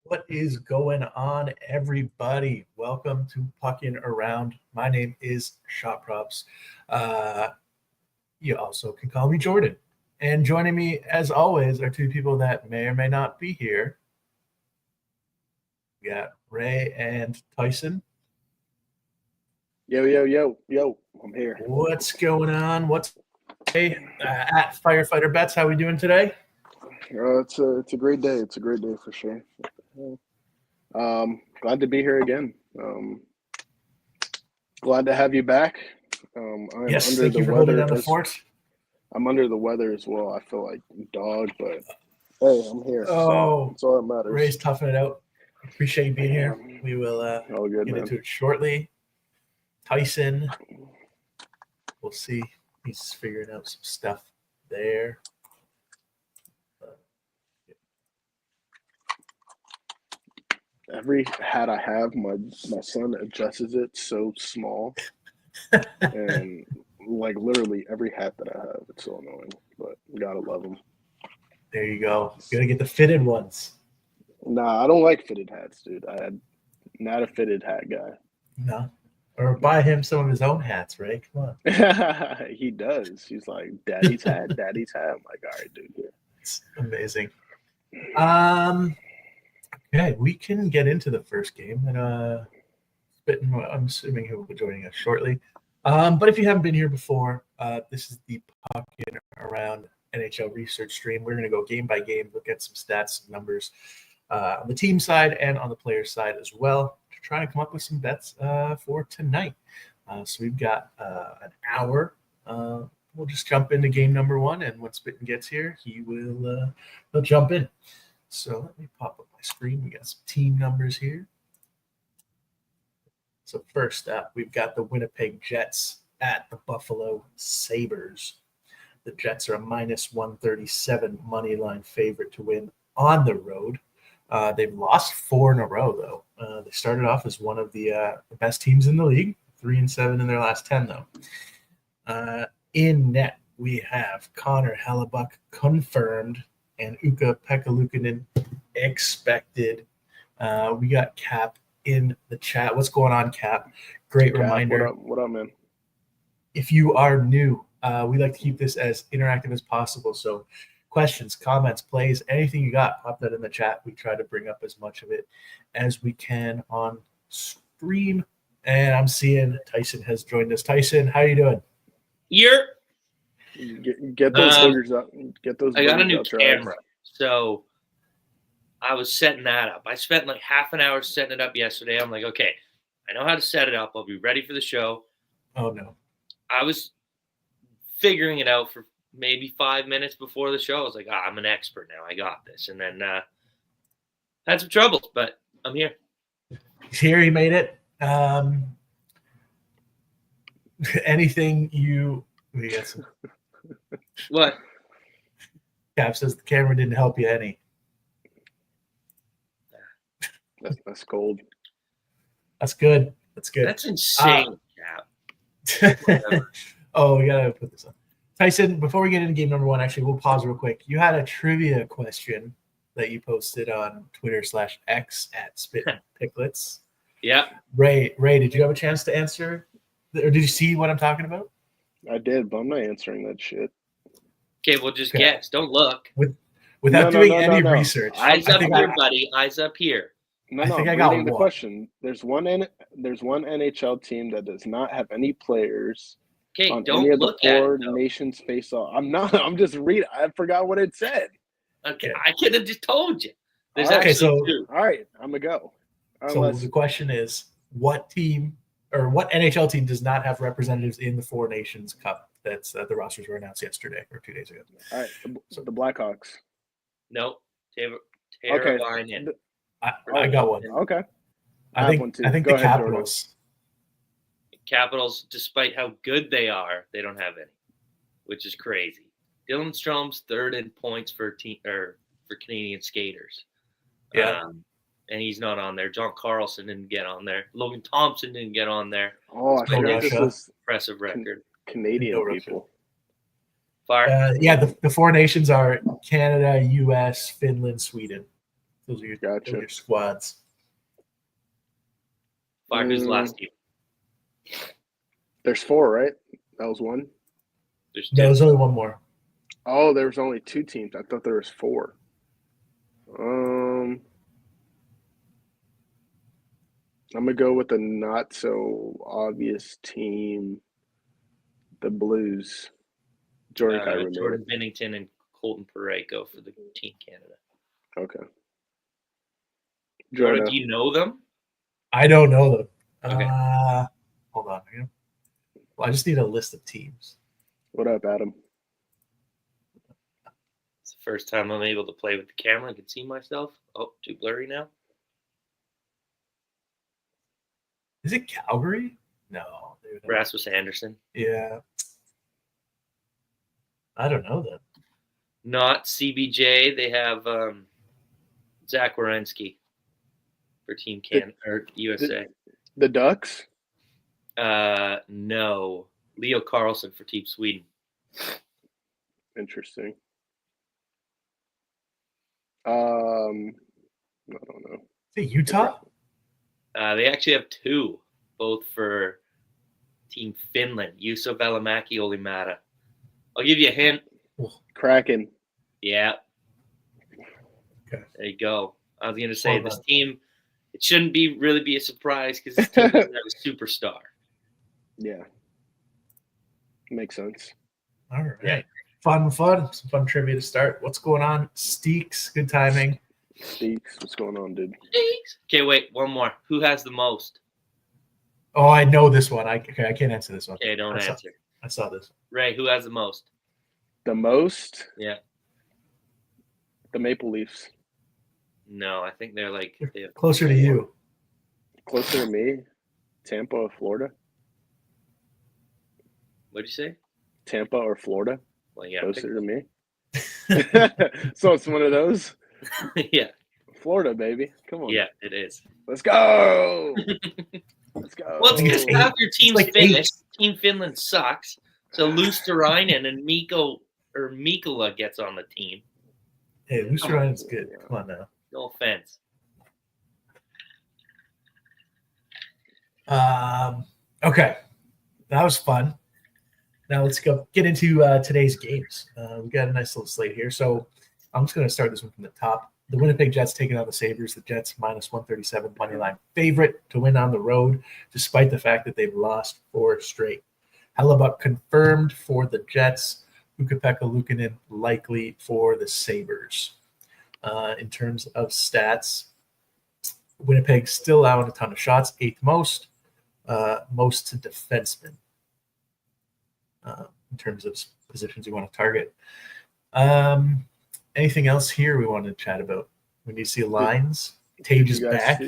What is going on, everybody? Welcome to Puckin Around. My name is Shot Props. Uh, you also can call me Jordan. And joining me, as always, are two people that may or may not be here. We got Ray and Tyson. Yo, I'm here. What's going on? What's at Firefighter Bets? How we doing today? It's a great day. It's a great day for sure. Glad to be here again. Glad to have you back. I'm Yes, under thank the you for weather holding down the fort. I'm under the weather as well. I feel like dog, but hey, I'm here. Oh, so that's all that matters. Ray's toughing it out. Appreciate you being here. We will all good, get man. into it shortly. Tyson, we'll see. He's figuring out some stuff there. Every hat I have, my son adjusts it so small, and like literally every hat that I have, it's so annoying. But gotta love them. There you go. You gotta get the fitted ones. Nah, I don't like fitted hats, dude. I'm not a fitted hat guy. No. Or buy him some of his own hats, Ray. Come on. He does. He's like, Daddy's hat, Daddy's hat. I'm like, all right, dude. Here. It's amazing. Okay, we can get into the first game. And I'm assuming he'll be joining us shortly. But if you haven't been here before, this is the Puckin Around NHL research stream. We're going to go game by game, look at some stats, some numbers on the team side and on the player side as well, to try to come up with some bets for tonight. So we've got an hour. We'll just jump into game number one, and when Spittin gets here, he'll jump in. So let me pop up my screen. We got some team numbers here. So first up, we've got the Winnipeg Jets at the Buffalo Sabres. The Jets are a minus 137 money line favorite to win on the road. They've lost 4 in a row, though. They started off as one of the best teams in the league, 3-7 in their last 10, though. In net, we have Connor Hellebuck confirmed and Ukko-Pekka Luukkonen expected. We got Cap in the chat. What's going on, Cap? Great Cap, reminder. What up, man? If you are new, we like to keep this as interactive as possible. So questions, comments, plays, anything you got, pop that in the chat. We try to bring up as much of it as we can on stream. And I'm seeing Tyson has joined us. Tyson, how you doing? Get those boogers out. Get those. I got a new camera, so I was setting that up. I spent like half an hour setting it up yesterday. I'm like, okay, I know how to set it up. I'll be ready for the show. Oh, no. I was figuring it out for maybe 5 minutes before the show. I was like, I'm an expert now. I got this. And then had some troubles, but I'm here. He's here. He made it. Anything we got some. What? Cap says the camera didn't help you any. That's cold. That's good. That's good. That's insane, Cap. Oh, we gotta put this on. Tyson, before we get into game number one, actually, we'll pause real quick. You had a trivia question that you posted on Twitter/X at Spit and Picklets. Yeah. Ray, did you have a chance to answer? Or did you see what I'm talking about? I did, but I'm not answering that shit. Okay, well, just guess. Don't look. Without doing any research. Eyes up here, buddy. Eyes up here. I think I got reading the one. question. There's one NHL team that does not have any players on any of the 4 nations face-off. I'm not. I'm just reading. I forgot what it said. Okay, I could have just told you. There's two. All right, I'm gonna go. So the question is, what team or what NHL team does not have representatives in the 4 Nations Cup? That's the rosters were announced yesterday or 2 days ago. All right, so the Blackhawks. Nope. Taylor okay. Line. I got one. Okay. I think the Capitals. Capitals, despite how good they are, they don't have any, which is crazy. Dylan Strom's 3rd in points for Canadian skaters. Yeah. And he's not on there. John Carlson didn't get on there. Logan Thompson didn't get on there. Oh, I forgot this was impressive record. Canadian people. The 4 nations are Canada, U.S., Finland, Sweden. Those are your squads. Fire, who's the last team? There's 4, right? That was one. There's 2. No, there's only one more. Oh, there was only 2 teams. I thought there was 4. I'm gonna go with the not so obvious team, the Blues. Jordan Binnington and Colton Parayko for the Team Canada. Okay. Jordan, do you know them? I don't know them. Okay. Hold on. Well, I just need a list of teams. What up, Adam? It's the first time I'm able to play with the camera. I can see myself. Oh, too blurry now. Is it Calgary? No. Rasmus Anderson. Yeah. I don't know them. Not CBJ. They have Zach Werenski for Team Canada or USA. The Ducks? No. Leo Carlson for Team Sweden. Interesting. I don't know. Is it Utah? They actually have 2, both for Team Finland. Juuso Välimäki, Olimata. I'll give you a hint. Kraken. Yeah. Okay. There you go. I was going to say this team, it shouldn't really be a surprise because this team doesn't have a superstar. Yeah. Makes sense. All right. Yeah. Fun. Some fun trivia to start. What's going on? Steaks. Good timing. Steaks. What's going on, dude? Steaks. Okay, wait. One more. Who has the most? Oh, I know this one. I can't answer this one. Okay, don't answer. I saw this. Ray, who has the most? The most? Yeah. The Maple Leafs. No, I think they're like closer to you. Closer to me? Tampa or Florida? What'd you say? Tampa or Florida? Well, yeah. Closer to me. So it's one of those? Yeah. Florida, baby. Come on. Yeah, it is. Let's go. Let's go. Well, it's because half your team's finished. Team Finland sucks. So Luosterainen and Mikkola gets on the team. Hey, Luosterainen's good. Come on now. No offense. Okay. That was fun. Now let's get into today's games. We got a nice little slate here. So I'm just going to start this one from the top. The Winnipeg Jets taking on the Sabres. The Jets minus 137 money line favorite to win on the road, despite the fact that they've lost 4 straight. Hellebuck confirmed for the Jets. Ukko-Pekka Luukkonen likely for the Sabres. In terms of stats, Winnipeg still allowing a ton of shots, 8th most, most to defensemen in terms of positions you want to target. Anything else here we want to chat about? We need to see lines. Tage is back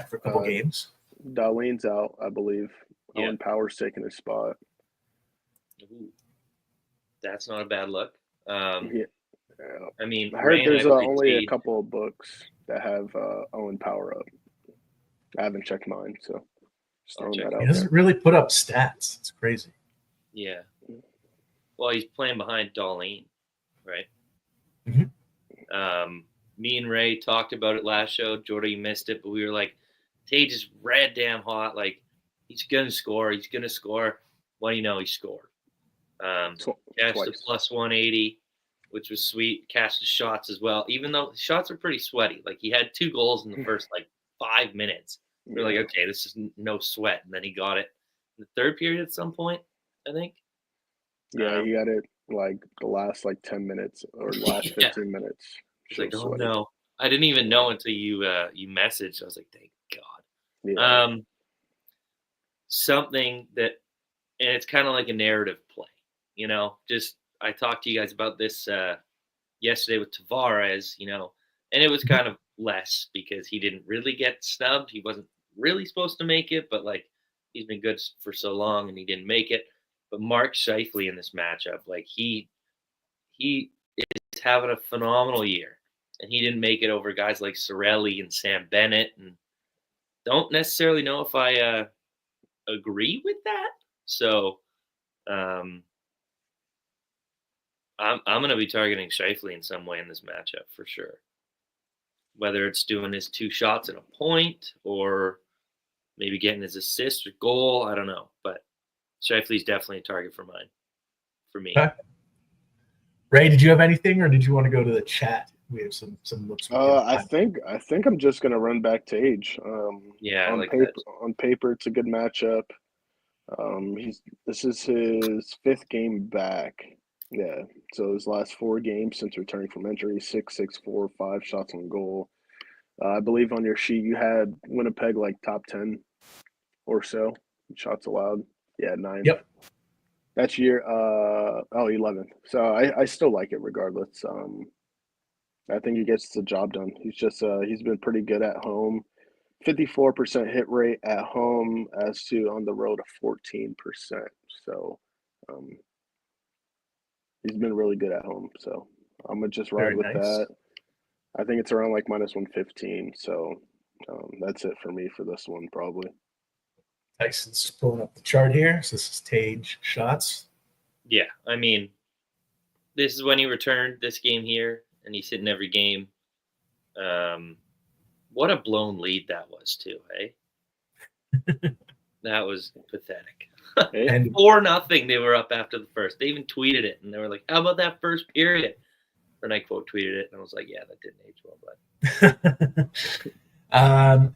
for a couple games. Darlene's out, I believe. Yeah. Owen Power's taking his spot. Ooh. That's not a bad look. Yeah. I mean, I heard there's only a couple of books that have Owen Power up. I haven't checked mine, so just throwing that out. He doesn't really put up stats. It's crazy. Yeah. Well, he's playing behind Darlene, right? Mm-hmm. Me and Ray talked about it last show. Jordan, you missed it, but we were like, Tage is red damn hot. Like, he's going to score. He's going to score. What do you know? He scored. Cashed the plus 180, which was sweet. Cashed the shots as well, even though the shots are pretty sweaty. Like, he had 2 goals in the first, 5 minutes. We're like, okay, this is no sweat. And then he got it in the 3rd period at some point, I think. Yeah, he got it the last 10 minutes or last 15 minutes. It's like, oh no, I didn't even know until you messaged. I was like, thank God. Yeah. Something that, and it's kind of like a narrative play, just I talked to you guys about this yesterday with Tavares, and it was kind of less because he didn't really get snubbed. He wasn't really supposed to make it, but he's been good for so long and he didn't make it. But Mark Scheifele in this matchup, he is having a phenomenal year, and he didn't make it over guys like Cirelli and Sam Bennett, and don't necessarily know if I agree with that. So I'm going to be targeting Scheifele in some way in this matchup for sure. whether it's doing his 2 shots and a point or maybe getting his assist or goal. I don't know. But Scheifele's definitely a target for me. Okay. Ray, did you have anything, or did you want to go to the chat? We have some looks. I think I'm just gonna run back to Age. Yeah, on like paper, that. on paper, it's a good matchup. This is his 5th game back. Yeah, so his last 4 games since returning from injury: 6, 6, 4, 5 shots on goal. I believe on your sheet you had Winnipeg like top 10 or so shots allowed. Yeah, 9. Yep. That's year 11th. So I still like it regardless. I think he gets the job done. He's been pretty good at home. 54% hit rate at home as to on the road of 14%. So he's been really good at home. So I'm gonna just ride with that. I think it's around like -115. So that's it for me for this one probably. Tyson's pulling up the chart here. So this is Tage shots. Yeah, I mean, this is when he returned this game here, and he's hitting every game. What a blown lead that was, too, hey? That was pathetic. And 4-0, they were up after the first. They even tweeted it, and they were like, how about that first period? And I quote tweeted it, and I was like, yeah, that didn't age well, but.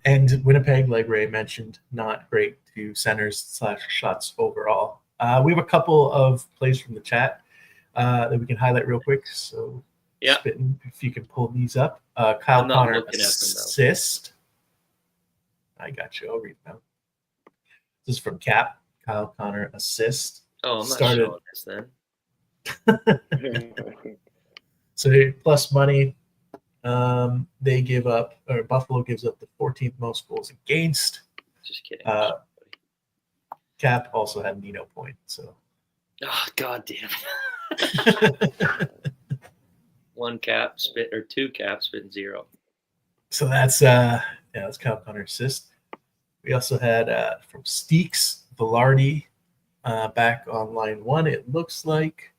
And Winnipeg, like Ray mentioned, not great to centers / shots overall. We have a couple of plays from the chat that we can highlight real quick. So, yeah, Spittin', if you can pull these up. Kyle Connor assist. I got you. I'll read them. This is from Cap. Kyle Connor assist. Oh, I'm not showing this then. So plus money. They give up, or Buffalo gives up the 14th most goals against. Just kidding. Cap also had Nino point. So. Oh, God damn it. 1 cap spit or 2 cap spit 0. So that's Kyle Connor assist. We also had from Steeks Velarde back on line 1. It looks like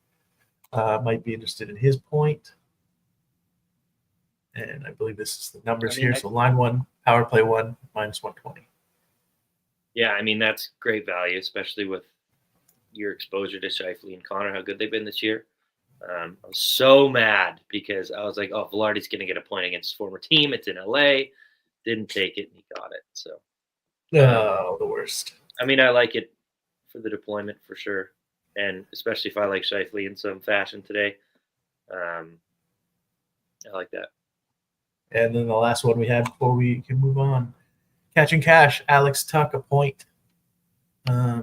might be interested in his point. And I believe this is the numbers here. So line 1, power play 1, -120. Yeah, I mean, that's great value, especially with your exposure to Scheifele and Connor, how good they've been this year. I was so mad because I was like, oh, Velarde's going to get a point against his former team. It's in LA. Didn't take it, and he got it. So, the worst. I mean, I like it for the deployment for sure. And especially if I like Scheifele in some fashion today. I like that. And then the last one we had before we can move on. Catching cash, Alex Tuck, a point.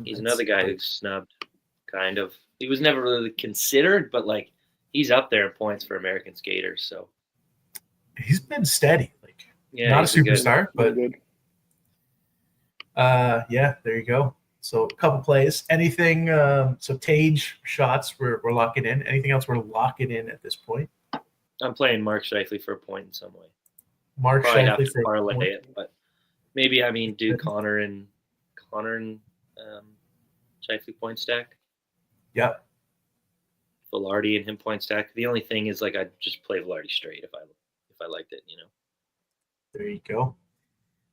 He's another guy who's snubbed, kind of. He was never really considered, but, like, he's up there in points for American skaters. So he's been steady. Like, yeah, not a superstar, but good. Yeah, there you go. So a couple plays. Anything? So Tage shots, we're locking in. Anything else we're locking in at this point? I'm playing Mark Scheifele for a point in some way. Mark Probably Scheifele have to for parlay a point. it, but maybe do Connor and Scheifele point stack. Yep. Velarde and him point stack. The only thing is, like, I'd just play Velarde straight if I liked it, There you go.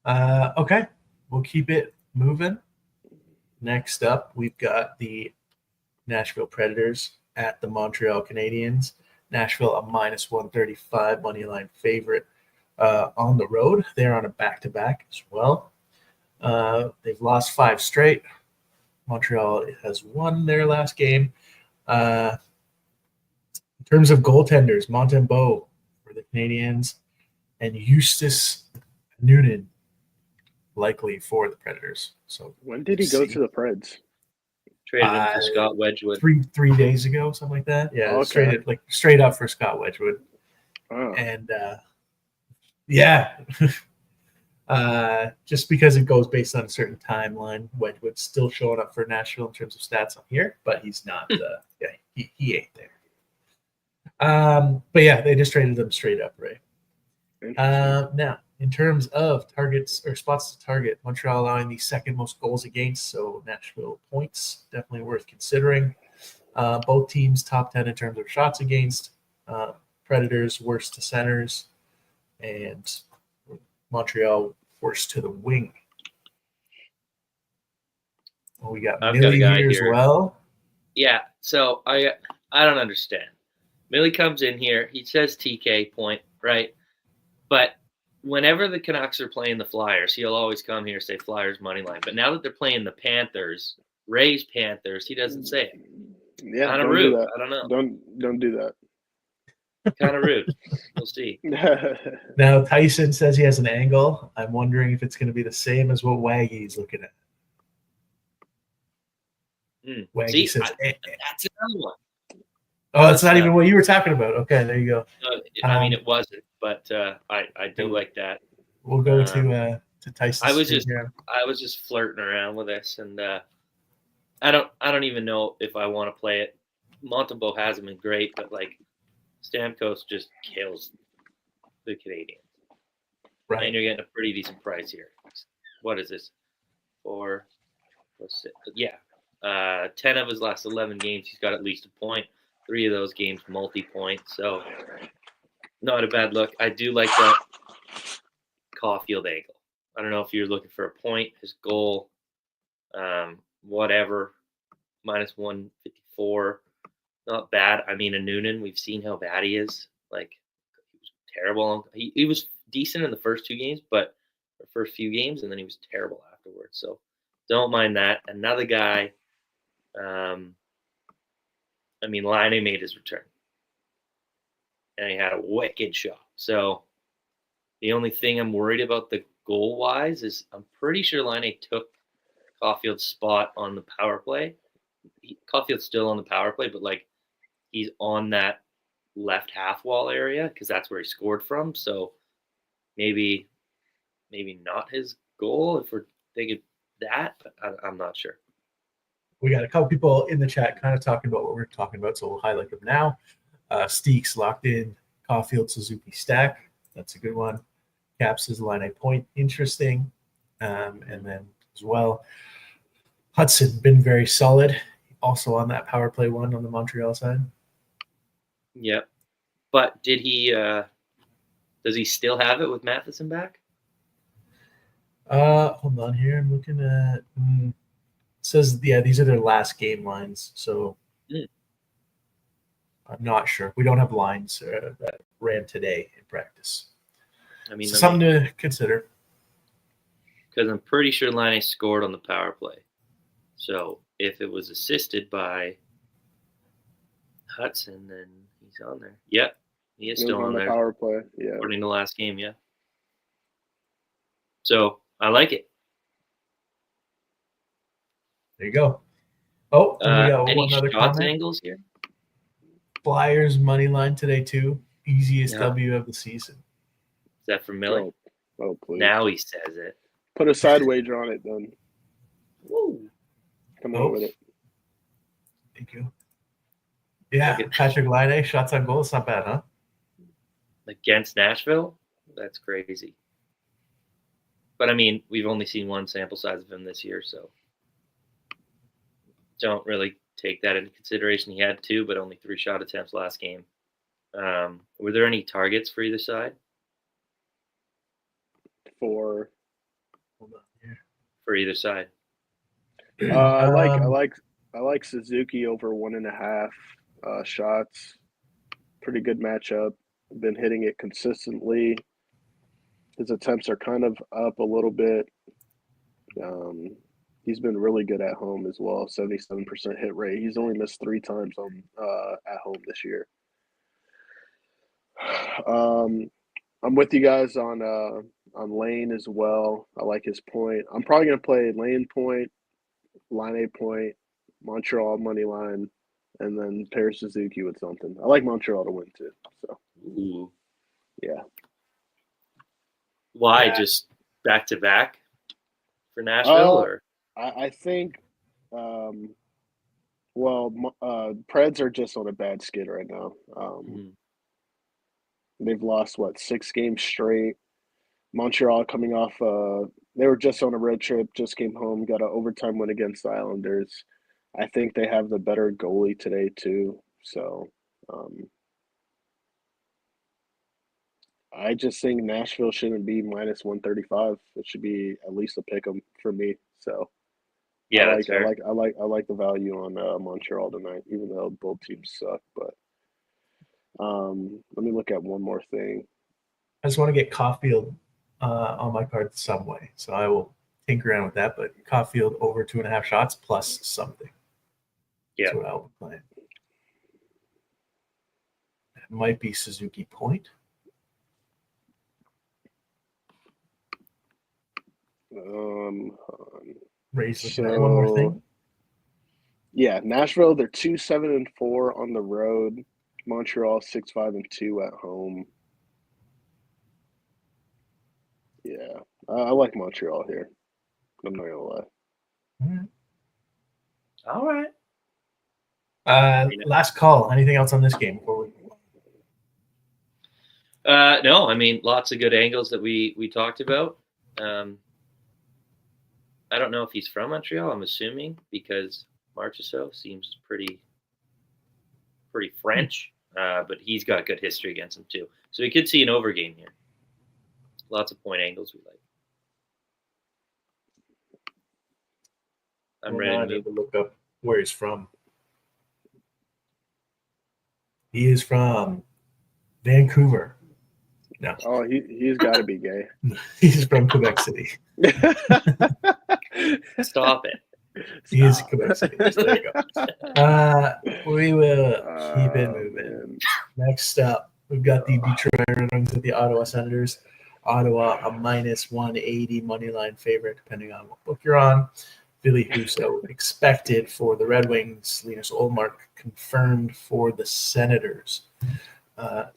Okay, we'll keep it moving. Next up, we've got the Nashville Predators at the Montreal Canadiens. Nashville a -135 money line favorite on the road. They're on a back-to-back as well. They've lost 5 straight. Montreal has won their last game. In terms of goaltenders, Montembeault for the Canadiens and Eustace Noonan likely for the Predators. So when did he go to the Preds? Traded him for Scott Wedgwood. 3 days ago, something like that. Yeah, okay. straight up for Scott Wedgwood. Oh. And yeah, just because it goes based on a certain timeline, Wedgwood's still showing up for Nashville in terms of stats on here, but he's not. Yeah, he ain't there. But yeah, they just traded them straight up, right? Now, in terms of targets or spots to target, Montreal allowing the 2nd most goals against, so Nashville points, definitely worth considering. Both teams top 10 in terms of shots against. Predators worst to centers. and Montreal forced to the wing. Well, we got I've got a Millie guy here as here. well. Yeah, so I don't understand. Millie comes in here. He says TK point, right? But whenever the Canucks are playing the Flyers, he'll always come here and say Flyers money line. But now that they're playing the Panthers, Rays Panthers, he doesn't say it. Yeah, Kind of don't do rude. that. I don't know. Don't do that. Kind of rude. We'll see. Now Tyson says he has an angle. I'm wondering if it's going to be the same as what Waggy's looking at. Waggy See, says, that's another one. "Oh, that's not even what you were talking about." Okay, there you go. I mean, it wasn't, but I do like that. We'll go to Tyson. I was just flirting around with this, and I don't even know if I want to play it. Montembeault hasn't been great, but like Stamkos just kills the Canadians. Right. And you're getting a pretty decent price here. What is this? 4 plus 6. Yeah. 10 of his last 11 games, he's got at least a point. 3 of those games, multi-point. So, not a bad look. I do like that Caulfield angle. I don't know if you're looking for a point, his goal, whatever, minus 154. Not bad. I mean, a Noonan, we've seen how bad he is. Like, he was terrible. He was decent in the first 2 games, but the first few games, and then he was terrible afterwards. So, don't mind that. Another guy, I mean, Laine made his return. And he had a wicked shot. So, the only thing I'm worried about the goal-wise is I'm pretty sure Laine took Caulfield's spot on the power play. Caulfield's still on the power play, but, like, he's on that left half wall area because that's where he scored from. So, maybe not his goal if we're thinking that, but I'm not sure. We got a couple people in the chat kind of talking about what we're talking about, so we'll highlight them now. Steeks locked in Caulfield Suzuki stack. That's a good one. Caps is line point. Interesting. And then as well, Hudson been very solid. Also on that power play one on the Montreal side. Yep. But did he does he still have it with Matheson back? Hold on here. I'm looking at it says these are their last game lines. So I'm not sure. We don't have lines that ran today in practice. I mean, something to consider. Because I'm pretty sure Laine scored on the power play. So if it was assisted by Hudson, then he's on there. Yep, he is still on there. Power play, yeah. According to the last game, yeah. So I like it. There you go. Oh, we got any one other shots comment. Angles here? Flyers money line today too. Easiest W of the season. Is that from Millie? Oh, please. Now he says it. Put a side wager on it then. Woo. Come on with it. Thank you. Yeah, Patrick Laine, shots on goal. It's not bad, huh? Against Nashville? That's crazy. But, I mean, we've only seen one sample size of him this year, so don't really take that into consideration. He had 2, but only 3 shot attempts last game. Were there any targets for either side? For either side. I like Suzuki over 1.5 shots. Pretty good matchup. Been hitting it consistently. His attempts are kind of up a little bit. He's been really good at home as well. 77% hit rate. He's only missed 3 times on at home this year. I'm with you guys on Laine as well. I like his point. I'm probably gonna play Laine point, Laine point, Montreal money line, and then pair Suzuki with something. I like Montreal to win too. So, ooh, yeah. Why just back to back for Nashville, or I think, Preds are just on a bad skid right now. They've lost 6 games straight. Montreal coming off they were just on a road trip, just came home, got an overtime win against the Islanders. I think they have the better goalie today too. So I just think Nashville shouldn't be minus 135. It should be at least a pick 'em for me. So Yeah, that's fair. I like the value on Montreal tonight, even though both teams suck. But let me look at one more thing. I just want to get Caulfield on my card some way, so I will tinker around with that. But Caulfield over 2.5 shots plus something. Yeah. That's what I'll be playing. It might be Suzuki Point. Hold on. Raise looking at one more thing. Yeah, Nashville, they're 2-7-4 on the road. Montreal 6-5-2 at home. Yeah, I like Montreal here. I'm not gonna lie. All right. Last call. Anything else on this game before we? No, I mean lots of good angles that we talked about. I don't know if he's from Montreal. I'm assuming because Marchessault seems pretty French, but he's got good history against him too. So we could see an over game here. Lots of point angles we like. I'm ready to look up where he's from. He is from Vancouver. No. Oh, he's got to be gay. He's from Quebec City. Stop it. He is Quebec City. There you go. We will keep it moving. Man. Next up, we've got the Detroit Red Wings with the Ottawa Senators. Ottawa, a minus 180 money line favorite, depending on what book you're on. Billy Husso expected for the Red Wings. Linus Ullmark confirmed for the Senators.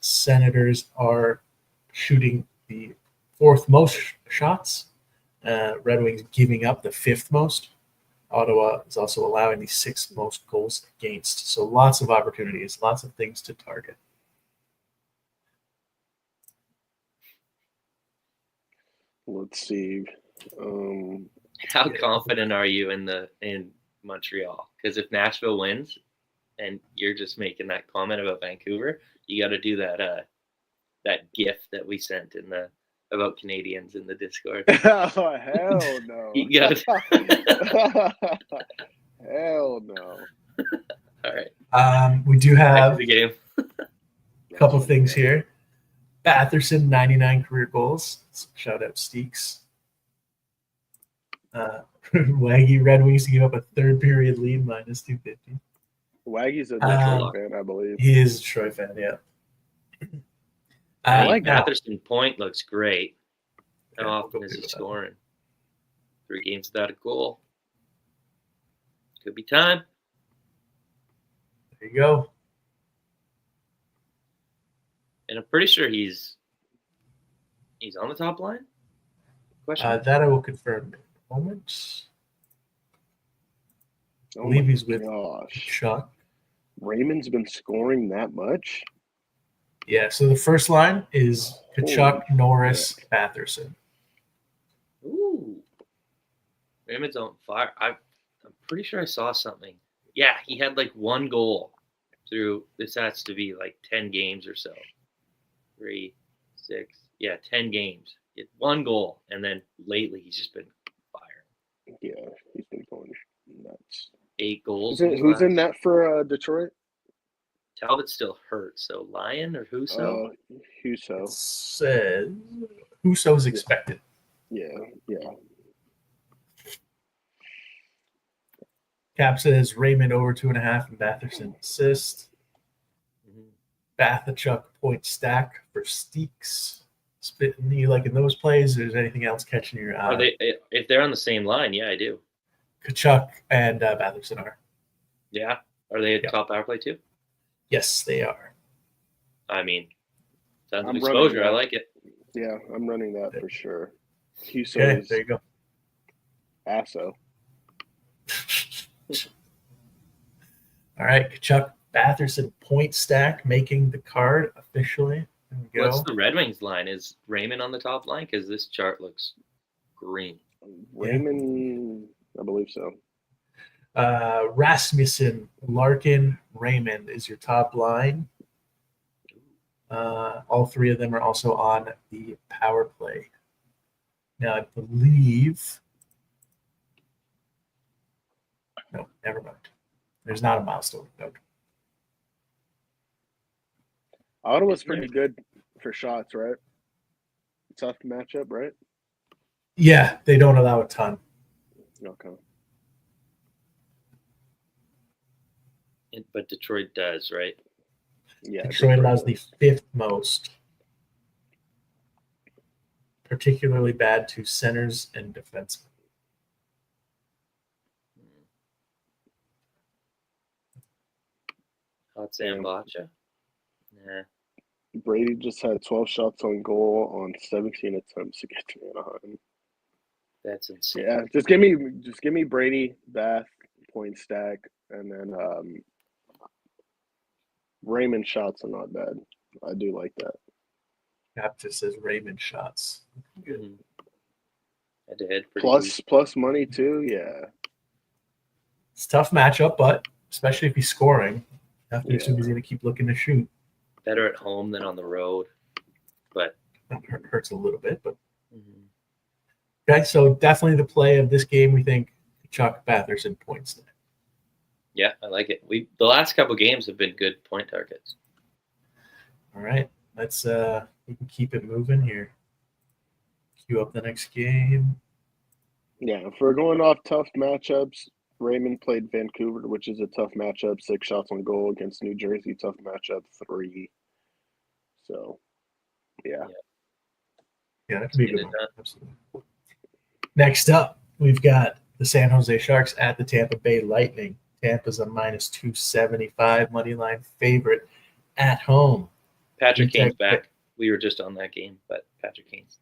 Senators are shooting the 4th most shots. Red Wings giving up the 5th most. Ottawa is also allowing the 6th most goals against. So lots of opportunities, lots of things to target. Let's see. How confident are you in Montreal? Because if Nashville wins, and you're just making that comment about Vancouver, you got to do that GIF that we sent about Canadians in the Discord. Oh hell no! You got Hell no! All right. We do have the game. a couple of things here. Batherson, 99 career goals. Shout out Steaks. Waggy Red Wings to give up a 3rd period lead, minus 250. Waggy's a Detroit fan, I believe. He is a Detroit fan, yeah. I like Batherson. Point looks great. How often is he scoring? 3 games without a goal. Could be time. There you go. And I'm pretty sure he's on the top line. Question. That I will confirm in a moment. Oh I believe he's with Chuck. Raymond's been scoring that much? Yeah, so the first line is Tkachuk, Norris, Batherson. Ooh. Raymond's on fire. I'm pretty sure I saw something. Yeah, he had like 1 goal through, this has to be like 10 games or so. 3, 6, 10 games. He had 1 goal, and then lately he's just been firing. Yeah, he's been going nuts. 8 goals. Who's in that for Detroit? Talbot's still hurt, so Lyon or Husso? Husso. It says Husso's expected. Yeah. Cap says Raymond over 2.5 and Batherson assist. Bathachuk point stack for Steaks. Spitting you like in those plays? Or is anything else catching your eye? Are they? If they're on the same line, yeah, I do. Tkachuk and Batherson are. Yeah. Are they at top power play too? Yes, they are. I mean, tons of exposure. I like it. Yeah, I'm running that for sure. Husso Okay, there you go. Asso. All right, Tkachuk, Batherson point stack making the card officially. There we go. What's the Red Wings line? Is Raymond on the top line? Because this chart looks green. Raymond, I believe so. Rasmussen, Larkin, Raymond is your top line. All three of them are also on the power play. Now, I believe. No, never mind. There's not a milestone note. Ottawa's pretty good for shots, right? Tough matchup, right? Yeah, they don't allow a ton. Okay. But Detroit does, right? Yeah. Detroit allows the does. 5th most. Particularly bad to centers and defensemen. Hot Zambacha. Nah. Brady just had 12 shots on goal on 17 attempts against Anaheim. That's insane. Yeah, just give me Brady, Bath, point stack, and then Raymond shots are not bad. I do like that. Baptist says Raymond shots. Good. Mm-hmm. Head-to-head Plus money too. Yeah, it's a tough matchup, but especially if he's scoring, you have to assume he's going to keep looking to shoot. Better at home than on the road, but that hurts a little bit. But okay, so definitely the play of this game. We think Chuck Batherson points. Yeah, I like it. The last couple games have been good point targets. All right, let's we can keep it moving here. Cue up the next game. Yeah, if we're going off tough matchups, Raymond played Vancouver, which is a tough matchup. 6 shots on goal against New Jersey, tough matchup. 3. So, yeah, that could be a good one. Absolutely. Next up, we've got the San Jose Sharks at the Tampa Bay Lightning. Tampa's a -275 money line favorite at home. Patrick Kane's back. We were just on that game, but Patrick Kane's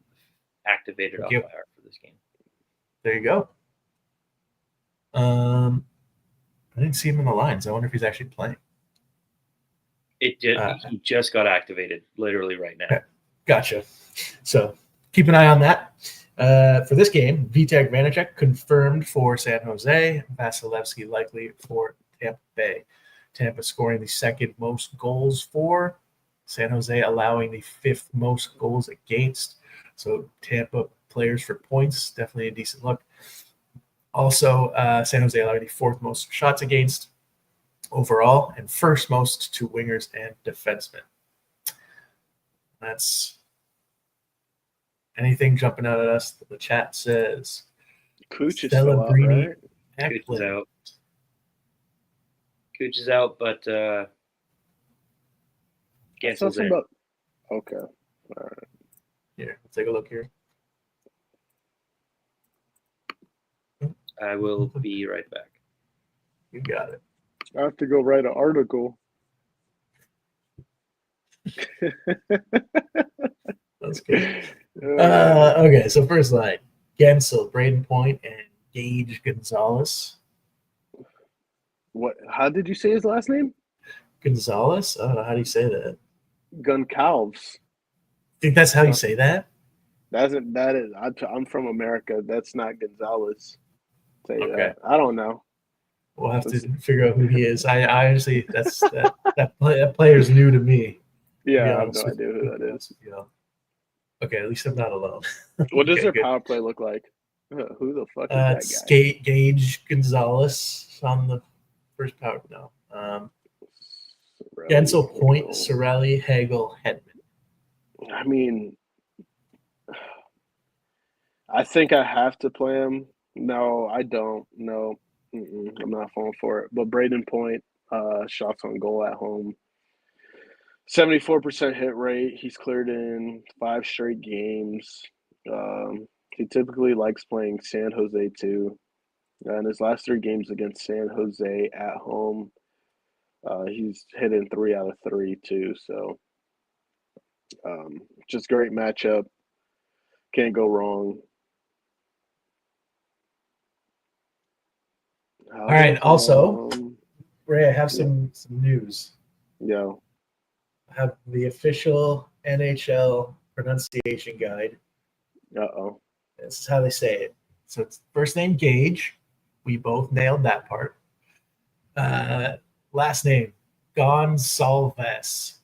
activated off IR for this game. There you go. I didn't see him in the lines. I wonder if he's actually playing. He just got activated literally right now. Okay. Gotcha. So keep an eye on that. For this game, Vitek Vanacek confirmed for San Jose. Vasilevsky likely for Tampa Bay. Tampa scoring the 2nd most goals for. San Jose allowing the 5th most goals against. So Tampa players for points, definitely a decent look. Also, San Jose allowing the 4th most shots against overall and 1st most to wingers and defensemen. That's anything jumping out at us that the chat says. Cooch is still out, right? Cooch is out. Cooch is out, but Gensel's in. Okay. All right. Here, let's take a look here. I will be right back. You got it. I have to go write an article. That's good. Okay, so first line. Gensel, Braden Point, and Gage Gonzalez. What? How did you say his last name? Gonzalez? I don't know. How do you say that? Goncalves. Think that's how you say that? That is. I'm from America. That's not Gonzalez. Say Okay. that. I don't know. We'll have to figure out who he is. I honestly, that player's new to me. Yeah, I have no idea who that is. Yeah. Okay, at least I'm not alone. What does their power play look like? Who the fuck is that guy? Gage Gonzalez on the first power. No. Gensel, Point, Cirelli, Hagel, Hedman. I mean, I think I have to play him. No, I don't. No, I'm not falling for it. But Braden Point, shots on goal at home. 74% hit rate. He's cleared in 5 straight games. He typically likes playing San Jose too. And his last 3 games against San Jose at home, he's hit in 3 out of 3 too. So just great matchup. Can't go wrong. All right. Also, Ray, I have some news. Yeah. I have the official NHL pronunciation guide. Uh-oh. This is how they say it. So it's first name Gage. We both nailed that part. Last name Gonsalves.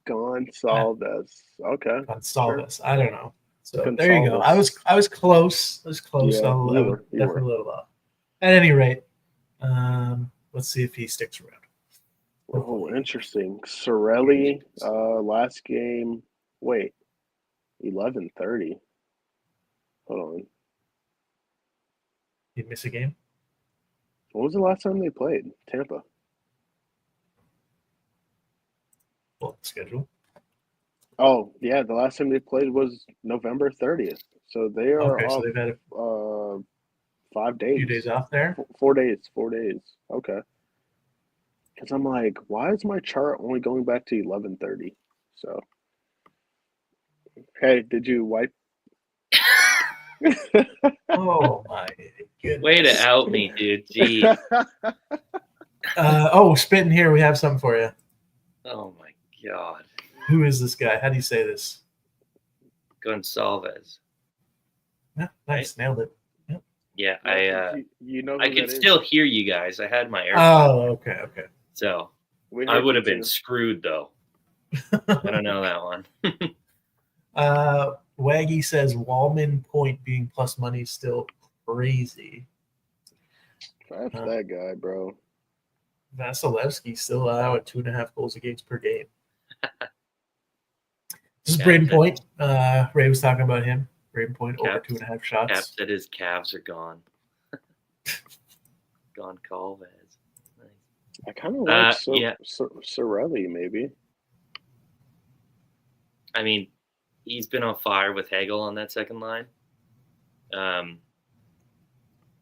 Gonsalves. Okay. Gonsalves. I don't know. So there you go. Gonsalves. I was close. I was close. Yeah, I was you definitely were. a little off. At any rate, let's see if he sticks around. Oh, interesting. Sorelli, last game. Wait, 11:30. Hold on. He'd miss a game. What was the last time they played? Tampa. Well, schedule. Oh, yeah, the last time they played was November 30th. So they are Okay, so off they've had 5 a days. few days off there. 4 days. 4 days. Okay. Because I'm like, why is my chart only going back to 11:30? So, hey, did you wipe? Oh my goodness! Way to out me, dude. Jeez. Spitting here. We have something for you. Oh my God. Who is this guy? How do you say this? Gonsalves. Yeah, nice, nailed it. Yeah, you know I who could that is? still hear you guys. I had my AirPods. Oh, okay. So We I heard would you have been too. screwed though. I don't know that one. Waggy says Wallman point being plus money is still crazy. That's that guy, bro. Vasilevsky still at 2.5 goals against per game. This is Yeah, Braden Point. Ray was talking about him. Braden Point over Caps. 2.5 Cap shots. said his calves are gone. Gone Calves. Nice. I kind of like yeah. Sorelli, maybe. I mean, he's been on fire with Hagel on that second line. I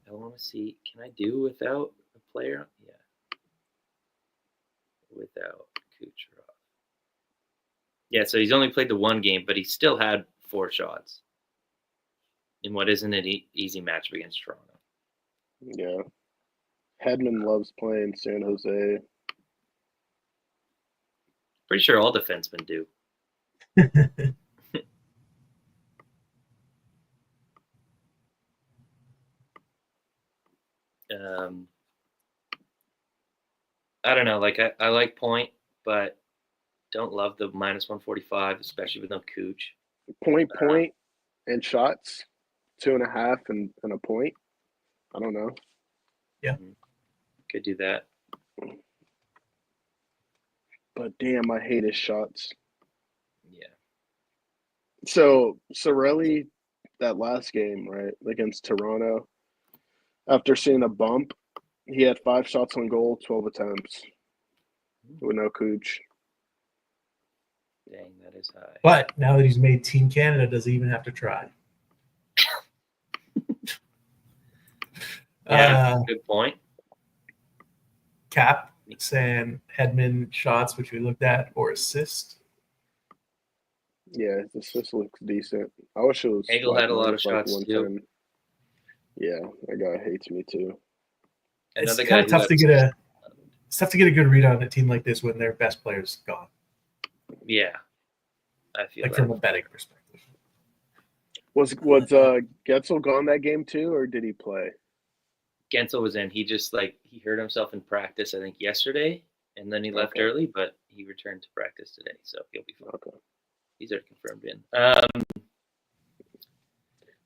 want to see. Can I do without a player? Yeah. Without Kucherov. Yeah, so he's only played the one game, but he still had 4 shots in what isn't an easy matchup against Toronto. Yeah. Hedman loves playing San Jose. Pretty sure all defensemen do. I don't know. Like I like Point, but don't love the minus 145, especially with no Cooch. Point, and shots, 2.5 and a point. I don't know. Yeah. Could do that. But damn, I hate his shots. Yeah. So Sorelli, that last game, right, against Toronto, after seeing a bump, he had 5 shots on goal, 12 attempts with no Cooch. Dang, that is high. But now that he's made Team Canada, does he even have to try? Yeah, good point. Cap saying Hedman shots, which we looked at, or assist. Yeah, this looks decent. I wish it was. Hagel had a lot of shots too. Yeah, that guy hates me too. It's kind of tough to get a good read on a team like this when their best player's gone. Yeah, I feel like from a betting perspective. Was Getzel gone that game too, or did he play? Gensel was in. He just he hurt himself in practice, I think yesterday, and then he left early, but he returned to practice today, so he'll be fine. Okay, he's already confirmed in. I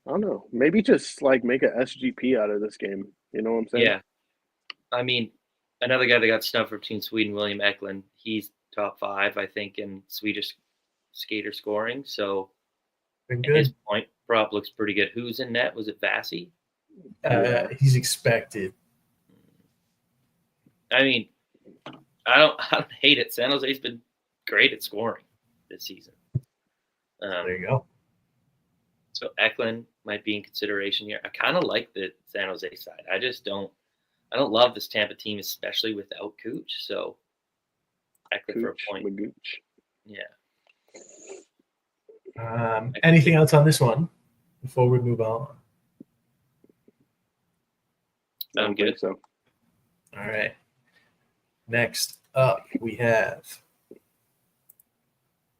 don't know. Maybe just make a SGP out of this game. You know what I'm saying? Yeah. I mean, another guy that got snubbed for Team Sweden, William Eklund. He's top 5, I think, in Swedish skater scoring. So his point prop looks pretty good. Who's in net? Was it Vasi? He's expected. I mean, I don't hate it. San Jose's been great at scoring this season. There you go. So Eklund might be in consideration here. I kind of like the San Jose side. I don't love this Tampa team, especially without Cooch. So Eklund for a point. Magooch. Yeah. Anything else on this one before we move on? I'm good. So. All right. Next up, we have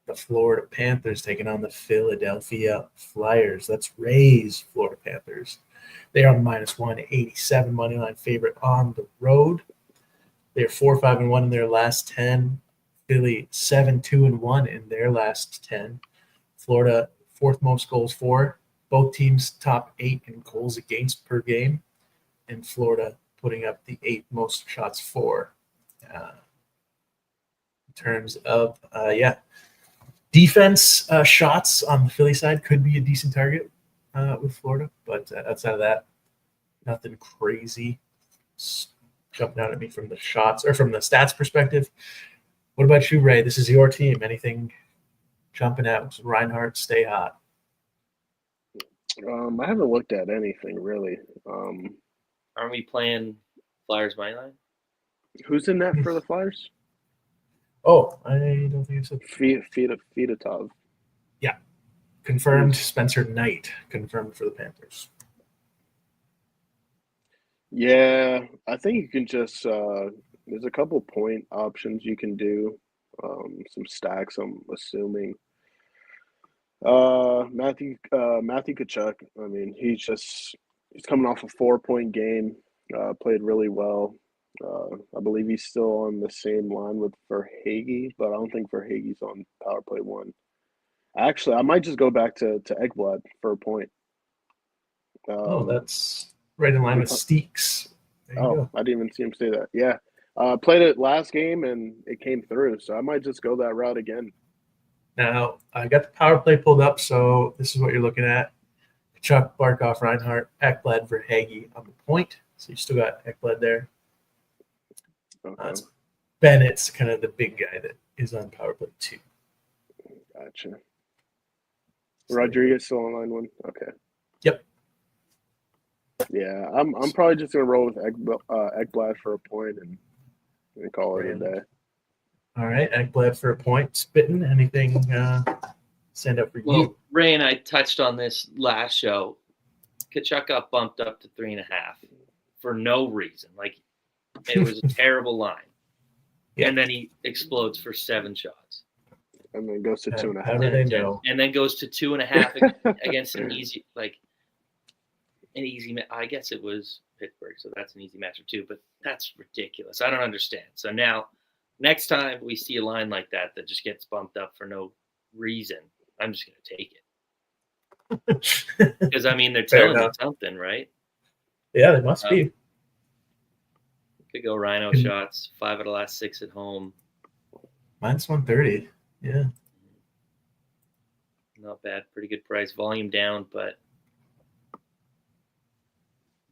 the Florida Panthers taking on the Philadelphia Flyers. That's Ray's Florida Panthers. They are minus 187 money line favorite on the road. They're 4-5-1 in their last 10. Philly 7-2-1 in their last 10. Florida fourth most goals for. Both teams top 8 in goals against per game, and Florida putting up the 8th most shots for. In terms of defense shots on the Philly side could be a decent target with Florida, but outside of that, nothing crazy jumping out at me from the shots or from the stats perspective. What about you, Ray? This is your team. Anything jumping out? Reinhardt, stay hot. I haven't looked at anything really. Aren't we playing Flyers money line? Who's in net for the Flyers? Oh, I don't think it's a Fedotov. Yeah, confirmed. Spencer Knight confirmed for the Panthers. Yeah, I think you can just there's a couple point options you can do. Some stacks, I'm assuming. Matthew Tkachuk. I mean, he's coming off a 4-point game. Played really well. I believe he's still on the same line with Verhaeghe, but I don't think Verhaeghe's on power play 1. Actually, I might just go back to Ekblad for a point. That's right in line with Steeks. There you go. I didn't even see him say that. Yeah. Played it last game and it came through, so I might just go that route again. Now, I got the power play pulled up, so this is what you're looking at. Kachuk, Barkov, Reinhardt, Ekblad, Verhaeghe on the point. So you still got Ekblad there. Okay. Bennett's kind of the big guy that is on power play 2. Gotcha. Rodriguez still on line 1? Okay. Yep. Yeah, I'm probably just gonna roll with Ekblad for a point and call it a day. All right, Ekblad for a point. Spitting, anything stand up for Well, you? Ray and I touched on this last show. Kachuk got bumped up to 3.5 for no reason. Like, it was a terrible line. Yeah. And then he explodes for 7 shots. And then goes to 2.5. How do they know? And then goes to 2.5 against an easy, I guess it was Pittsburgh, so that's an easy matchup too, but that's ridiculous. I don't understand. So now, next time we see a line like that just gets bumped up for no reason, I'm just going to take it. Because, I mean, they're telling you something, right? Yeah, they must be. Could go Rhino shots, 5 of the last 6 at home. Minus 130. Yeah. Not bad. Pretty good price. Volume down, but I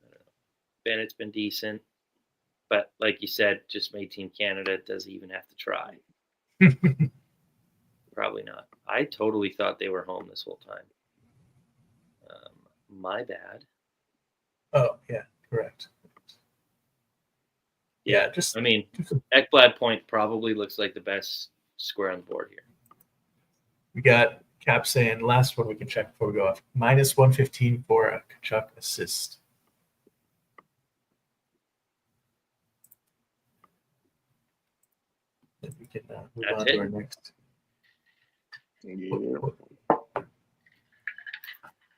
don't know. Bennett's been decent. But like you said, just made Team Canada. Does he even have to try? Probably not. I totally thought they were home this whole time. My bad. Oh, yeah, correct. Yeah, I mean, Ekblad point probably looks like the best square on the board here. We got Cap saying, last one we can check before we go off. Minus 115 for a Kachuk assist. If we can move on to our next. Yeah.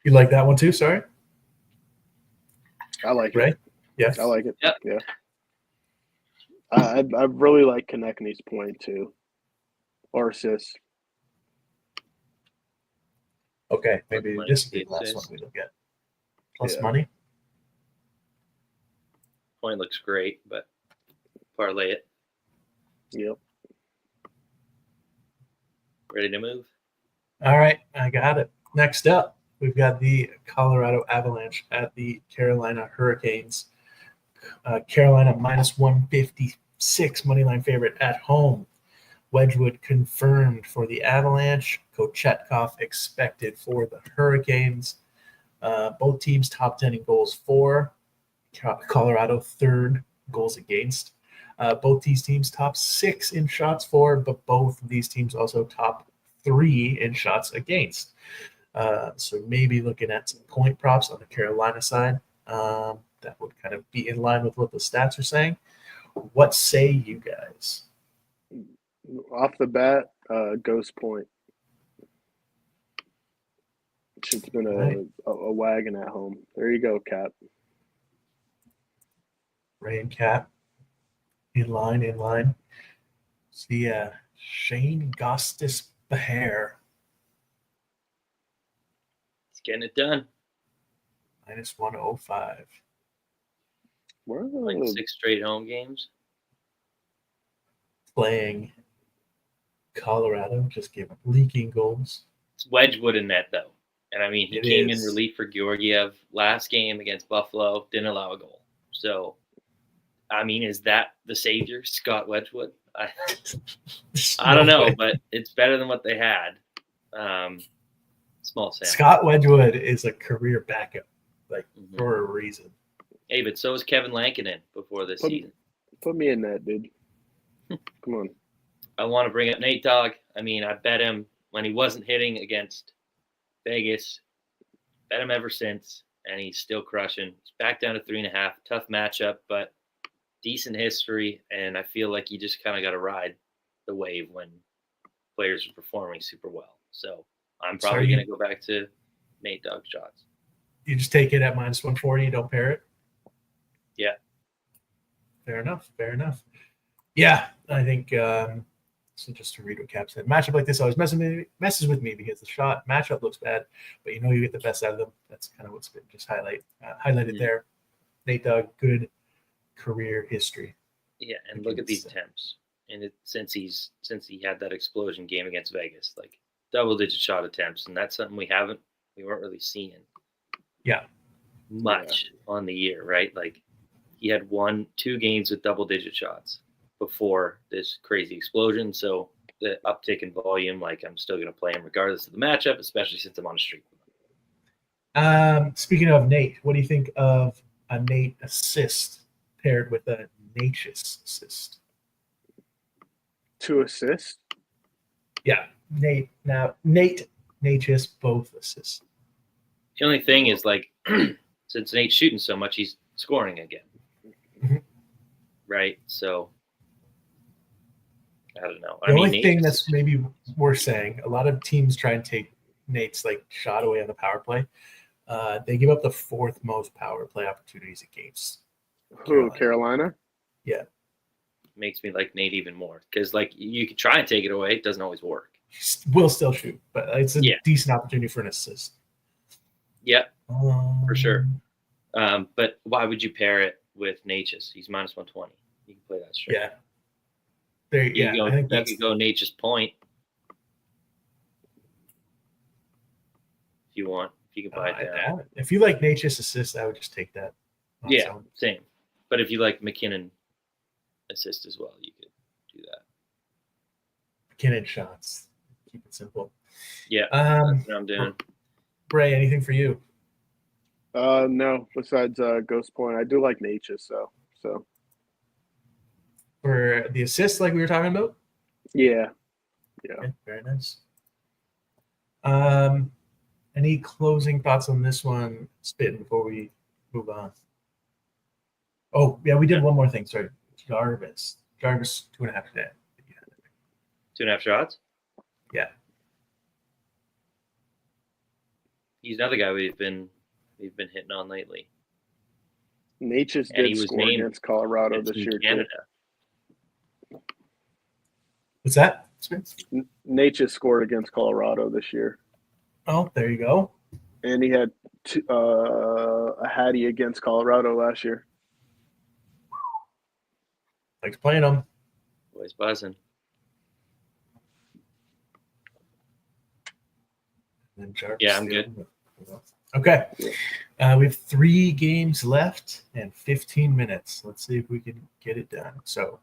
You like that one too? Sorry. I like Ray? it. Yes. I like it. Yep. Yeah. I really like Konechny's point too, or assist. Okay, maybe this is the last one we look at. Plus money. Point looks great, but parlay it. Yep. Ready to move? All right, I got it. Next up, we've got the Colorado Avalanche at the Carolina Hurricanes. Carolina minus 156 moneyline favorite at home. Wedgwood confirmed for the Avalanche. Kochetkov expected for the Hurricanes. Both teams top 10 in goals for. Colorado third goals against. Both these teams top 6 in shots for, but both of these teams also top 3 in shots against. So maybe looking at some point props on the Carolina side. That would kind of be in line with what the stats are saying. What say you guys? Off the bat, Ghost Point. It's been a wagon at home. There you go, Cap. Ray and Cap. In line. See, Shane Gostis Behair. He's getting it done. Minus 105. Like 6 straight home games. Playing Colorado, just gave up leaking goals. It's Wedgwood in net, though. And, I mean, he came in is. relief for Georgiev last game against Buffalo, didn't allow a goal. So, I mean, is that the savior, Scott Wedgwood? I don't know, but it's better than what they had. Small sample. Scott Wedgwood is a career backup, for a reason. Hey, but so is Kevin Lankinen before this season. Put me in that, dude. Come on. I want to bring up Nate Dogg. I mean, I bet him when he wasn't hitting against Vegas. Bet him ever since, and he's still crushing. He's back down to 3.5. Tough matchup, but decent history, and I feel like you just kind of got to ride the wave when players are performing super well. So I'm probably going to go back to Nate Dogg shots. You just take it at minus 140. You don't pair it. Yeah. Fair enough. Yeah, I think so. Just to read what Cap said, matchup like this always messes with me because the shot matchup looks bad, but you get the best out of them. That's kind of what's been just highlighted there. Nate Dogg, good career history. Yeah, and look at these attempts. And since he had that explosion game against Vegas, like double-digit shot attempts, and that's something we weren't really seeing. Yeah. Much on the year, right? Like he had 1-2 games with double-digit shots before this crazy explosion. So the uptick in volume, like I'm still going to play him regardless of the matchup, especially since I'm on a streak with him. Speaking of Nate, what do you think of a Nate assist paired with a Natchez assist? 2 assists? Yeah, Nate. Now Natchez both assists. The only thing is, like, since Nate's shooting so much, he's scoring again. Mm-hmm. Right? So, I don't know. The only thing that's maybe worth saying, a lot of teams try and take Nate's, shot away on the power play. They give up the 4th most power play opportunities against Carolina? Yeah. Makes me like Nate even more. Because, you can try and take it away. It doesn't always work. Will still shoot, but it's a decent opportunity for an assist. Yeah, for sure. But why would you pair it with Natchez? He's minus 120. You can play that straight. Yeah. I think you could go Natchez point if you want. If you can buy it down. If you like Natchez assist, I would just take that. Yeah, same. But if you like McKinnon assist as well, you could do that. McKinnon shots. Keep it simple. Yeah, that's what I'm doing. Bray, anything for you? No, besides Ghost Point. I do like Natchez, so. For the assist, like we were talking about? Yeah. Okay, very nice. Any closing thoughts on this one, Spittin', before we move on? Oh, yeah, we did one more thing. Sorry. Jarvis, 2.5 today. 2.5 shots? Yeah. He's another guy we've been hitting on lately. Natchez did score against Colorado this year, Canada. Too. What's that? Natchez scored against Colorado this year. Oh, there you go. And he had a Hattie against Colorado last year. Thanks playing them. Boys buzzing. Yeah, I'm good. Okay. We have 3 games left and 15 minutes. Let's see if we can get it done. So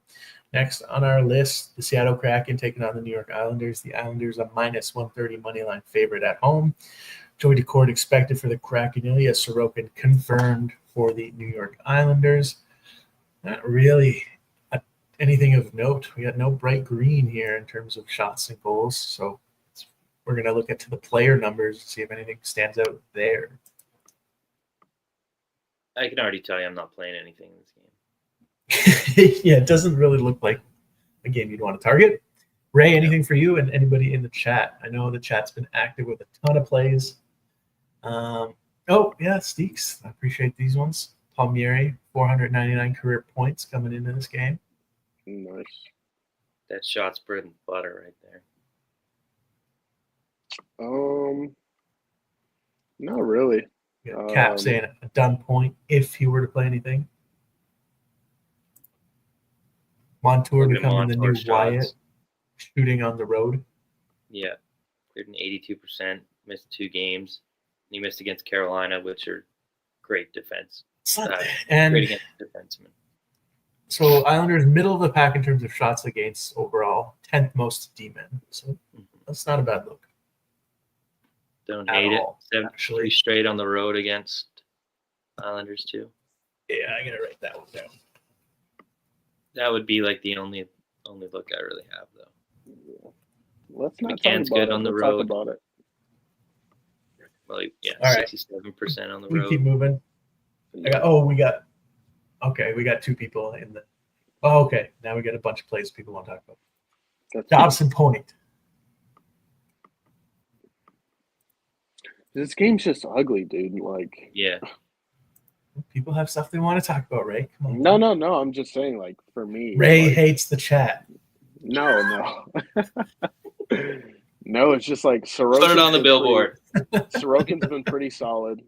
next on our list, the Seattle Kraken taking on the New York Islanders. The Islanders a minus 130 money line favorite at home. Joey Decord expected for the Kraken. Ilya Sorokin confirmed for the New York Islanders. Not really anything of note. We got no bright green here in terms of shots and goals. So we're going to look into the player numbers to see if anything stands out there. I can already tell you I'm not playing anything in this game. Yeah, it doesn't really look like a game you'd want to target. Ray, anything for you and anybody in the chat? I know the chat's been active with a ton of plays. Steeks. I appreciate these ones. Palmieri, 499 career points coming into this game. Nice. That shot's bread and butter right there. Not really. You got Cap saying a done point if he were to play anything. Montour Look at becoming the new Montour's Wyatt, shots. shooting on the road. Yeah, cleared an 82%. Missed 2 games. He missed against Carolina, which are great defense. And great against defensemen. so Islanders middle of the pack in terms of shots against overall, 10th most D-men. So that's not a bad look. Don't At hate all, it. 3 actually. straight on the road against Islanders too. Yeah, I'm gonna write that one down. That would be like the only look I really have though. Let's not McCann's talk about good it. on the Let's road. talk about it. Well, yeah, All right. 67% on the We road. keep moving. We got 2 people in the. Oh, okay. Now we got a bunch of plays people want to talk about. That's Dobson Point. This game's just ugly, dude. Like, Yeah. People have stuff they want to talk about, Ray. Come on. no. I'm just saying, like, for me, Ray like, hates the chat. No. No, it's just like Put it on the billboard. Sorokin's been pretty solid.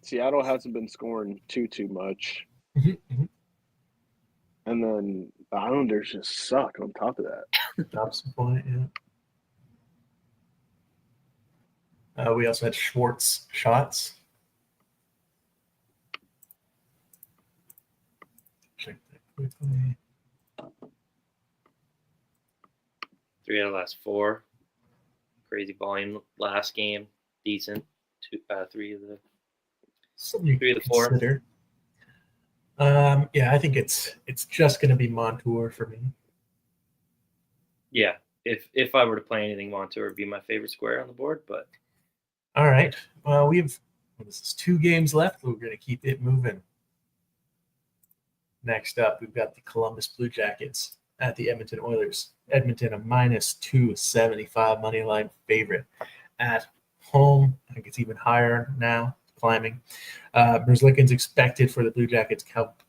Seattle hasn't been scoring too much. Mm-hmm. And then the Islanders just suck on top of that. Dobson Point, yeah. We also had Schwartz shots. Check that quickly. 3 out of the last 4. Crazy volume last game. Decent. 3 of the Something 3 of the 4. consider. Yeah, I think it's just going to be Montour for me. Yeah. If I were to play anything, Montour would be my favorite square on the board. But All right. Well, this is 2 games left. We're going to keep it moving. Next up, we've got the Columbus Blue Jackets at the Edmonton Oilers. Edmonton, a -275 money line favorite at home. I think it's even higher now, climbing. Merzlikins expected for the Blue Jackets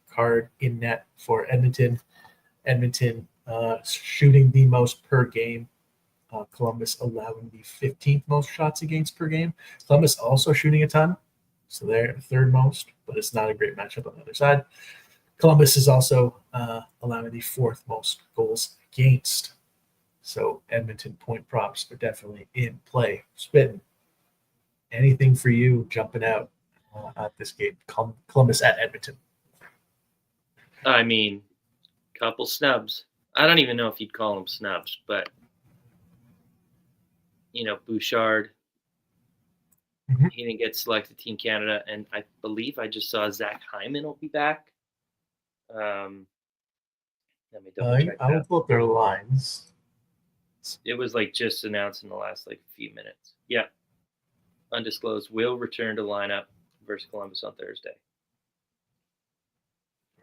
card in net for Edmonton. Edmonton shooting the most per game. Columbus allowing the 15th most shots against per game. Columbus also shooting a ton, so they're 3rd most, but it's not a great matchup on the other side. Columbus is also allowing the 4th most goals against. So Edmonton point props are definitely in play. Spitting. Anything for you jumping out at this game? Columbus at Edmonton. I mean, couple snubs. I don't even know if you'd call them snubs, but Bouchard. Mm-hmm. He didn't get selected Team Canada, and I believe I just saw Zach Hyman will be back. Let me double check I will pull up their lines. It was just announced in the last few minutes. Yeah. Undisclosed will return to lineup versus Columbus on Thursday.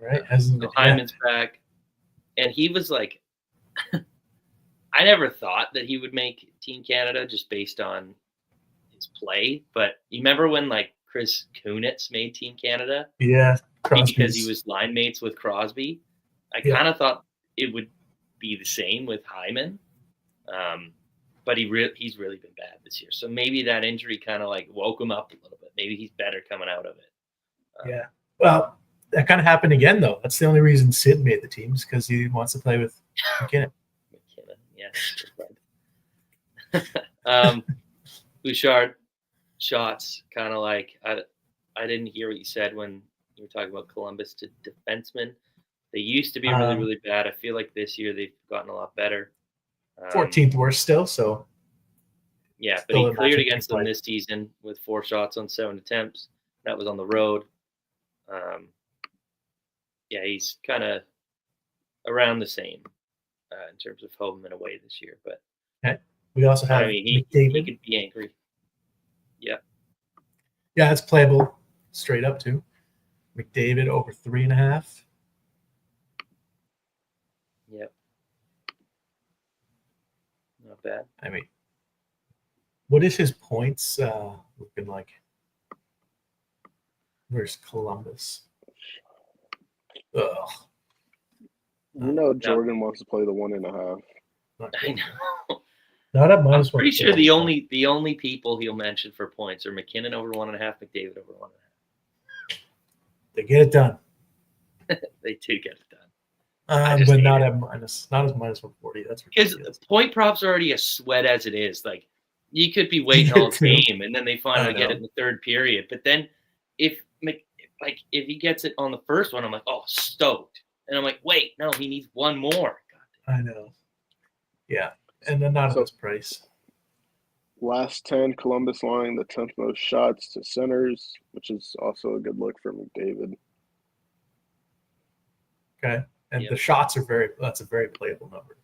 Right. So Hyman's back. And he was I never thought that he would make Team Canada just based on his play. But you remember when Chris Kunitz made Team Canada? Yeah. Because he was line mates with Crosby. I kind of thought it would be the same with Hyman. But he's really been bad this year. So maybe that injury kind of woke him up a little bit. Maybe he's better coming out of it. Yeah. Well, that kind of happened again, though. That's the only reason Sid made the teams, because he wants to play with McKinnon. Yeah. Bouchard shots kind of I didn't hear what you said when you were talking about Columbus to defensemen. They used to be really, really bad. I feel like this year they've gotten a lot better. 14th worst still, so. Yeah, but he cleared against them this season with 4 shots on 7 attempts. That was on the road. Yeah, he's kind of around the same in terms of home and away this year. But okay. We also have he could be angry. Yeah. Yeah, it's playable straight up too. McDavid over 3.5. Yep. Not bad. I mean, what is his points looking like versus Columbus? Ugh. Jordan wants to play the 1.5. Not I good. know. Not at I'm minus pretty sure 140. the only people he'll mention for points are McKinnon over 1.5, McDavid over 1.5. They get it done. They do get it done. I just But hate not it. at minus 140. That's Because ridiculous. point props are already a sweat as it is. Like you could be waiting all True. game, and then they finally get it in the third period. But then if he gets it on the first one, I'm like, oh, stoked. And I'm like, wait, no, he needs one more. I know. Yeah, and then not at this price. Last 10, Columbus line the 10th most shots to centers, which is also a good look for McDavid. Okay, and the shots are that's a very playable number.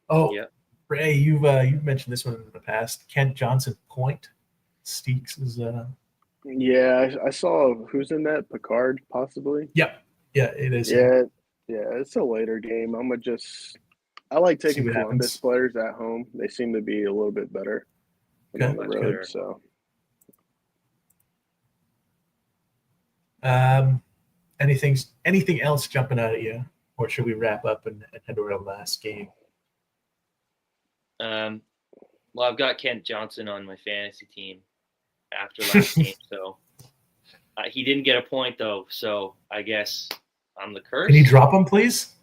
Oh, yeah. Ray, you've mentioned this one in the past. Kent Johnson point. Steaks is Yeah, I saw who's in that. Picard, possibly. Yeah, it is. Yeah, it's a later game. I like taking what Columbus happens. players at home. They seem to be a little bit better than on the Much road. better. So, anything else jumping out at you, or should we wrap up and head over to the last game? Well, I've got Kent Johnson on my fantasy team after last game, so he didn't get a point though. So I guess I'm the curse. Can you drop him, please?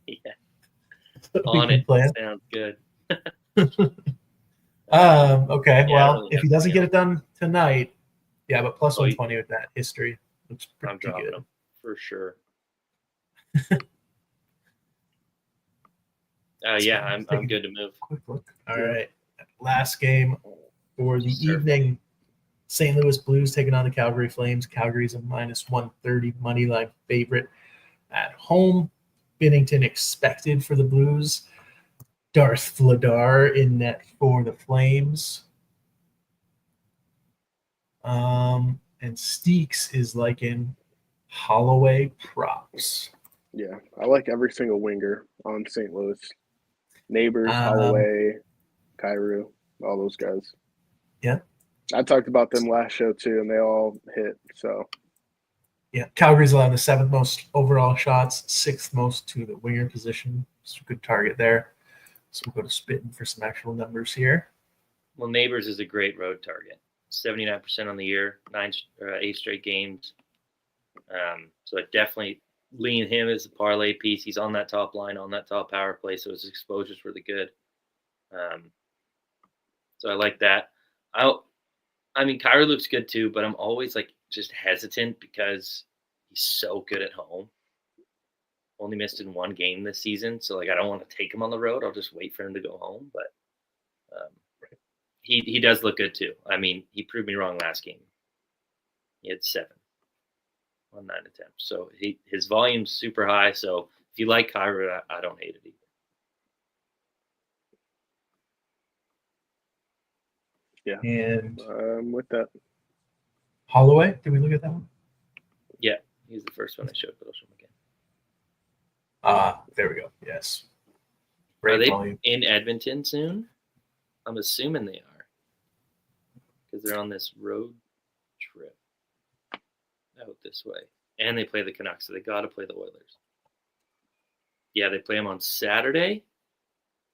Yeah. On it. Sounds good. Okay. Well, really if he doesn't get it done tonight, yeah, but plus 120 with that history looks pretty I'm dropping good. him for sure. Yeah, I'm good to move. Quick look. All right. Last game for the evening. St. Louis Blues taking on the Calgary Flames. Calgary's a minus 130 money line favorite at home. Binnington expected for the Blues. Darth Vladar in net for the Flames. And Steeks is liking Holloway props. yeah, I like every single winger on St. Louis. Neighbors, Holloway, Kyrou, all those guys. Yeah. I talked about them last show too, and they all hit. So yeah, Calgary's allowed the 7th most overall shots, 6th most to the winger position. It's a good target there. So we'll go to Spitting for some actual numbers here. Well, Neighbors is a great road target. 79% on the year, 8 straight games. So I definitely lean him as a parlay piece. He's on that top line, on that top power play, so his exposure's really good. So I like that. I mean, Kyrie looks good too, but I'm always like just hesitant because he's so good at home. Only missed in 1 game this season, so like I don't want to take him on the road. I'll just wait for him to go home. But he does look good too. I mean, he proved me wrong last game. He had 7 on 9 attempts, so his volume's super high. So if you like Kyrie, I don't hate it either. yeah, And with that, Holloway, did we look at that one? Yeah, he's the first one I showed, but I'll show him again. There we go. Yes. Are they in Edmonton soon? I'm assuming they are because they're on this road trip out this way. And they play the Canucks, so they got to play the Oilers. Yeah, they play them on Saturday.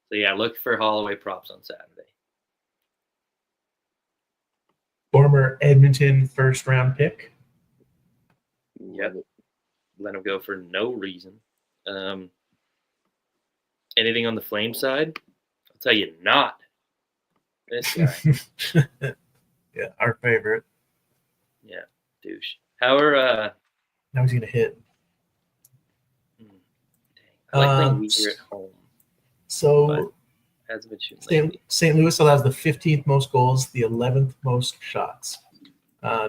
So, yeah, look for Holloway props on Saturday. Former Edmonton first-round pick. Yep. Let him go for no reason. Anything on the Flame side? I'll tell you not. This guy. Yeah, our favorite. Yeah, douche. How are now he's gonna hit. I like playing Weezer at home. So hasn't been shooting St. Louis allows the 15th most goals, the 11th most shots.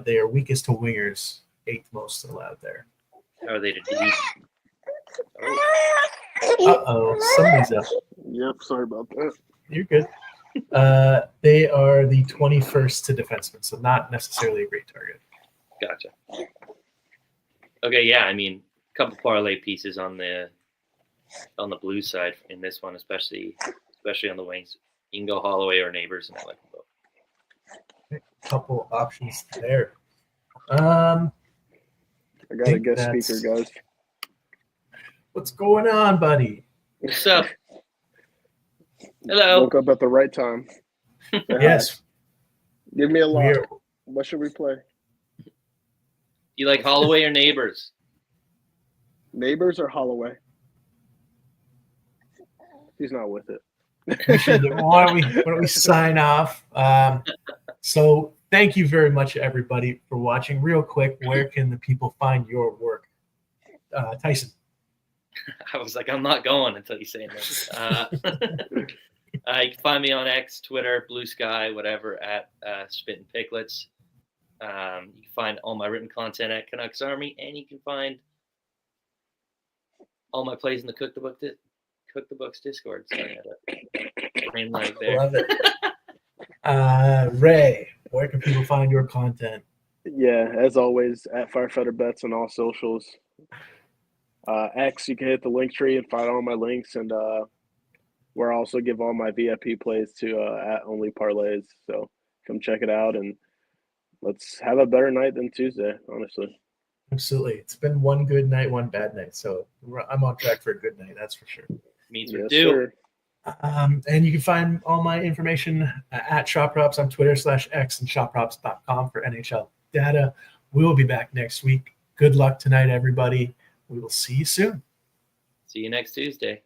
They are weakest to wingers, 8th most allowed there. How are they to D? Somebody's up. Yep, sorry about that. You're good. They are the 21st to defensemen, so not necessarily a great target. Gotcha. Okay, yeah, I mean, a couple parlay pieces on the Blues side in this one, especially on the wings. You can go Holloway or Neighbors, and I like them both. A couple options there. I got a guest speaker, guys. What's going on, buddy? What's up? Hello. Woke up at the right time. Yes. Give me a lot. We're, What should we play? You like Holloway or Neighbors? Neighbors or Holloway? He's not with it. why don't we sign off? So thank you very much, everybody, for watching. Real quick, where can the people find your work? Tyson. I was like, I'm not going until you say that. You can find me on X, Twitter, Blue Sky, whatever, at Spittin' Picklets. You can find all my written content at Canucks Army, and you can find all my plays in the Cook the Books Discord. So I had a brain lag there. Love it. Ray, where can people find your content? Yeah, as always, at Firefighter Bets on all socials. X, you can hit the link tree and find all my links, and where I also give all my VIP plays to at Only Parlays. So come check it out, and let's have a better night than Tuesday, honestly. Absolutely. It's been one good night, one bad night. So I'm on track for a good night, that's for sure. Means we're due. Sir. And you can find all my information at ShopProps on Twitter /X and shopprops.com for NHL data. We will be back next week. Good luck tonight, everybody. We will see you soon. See you next Tuesday.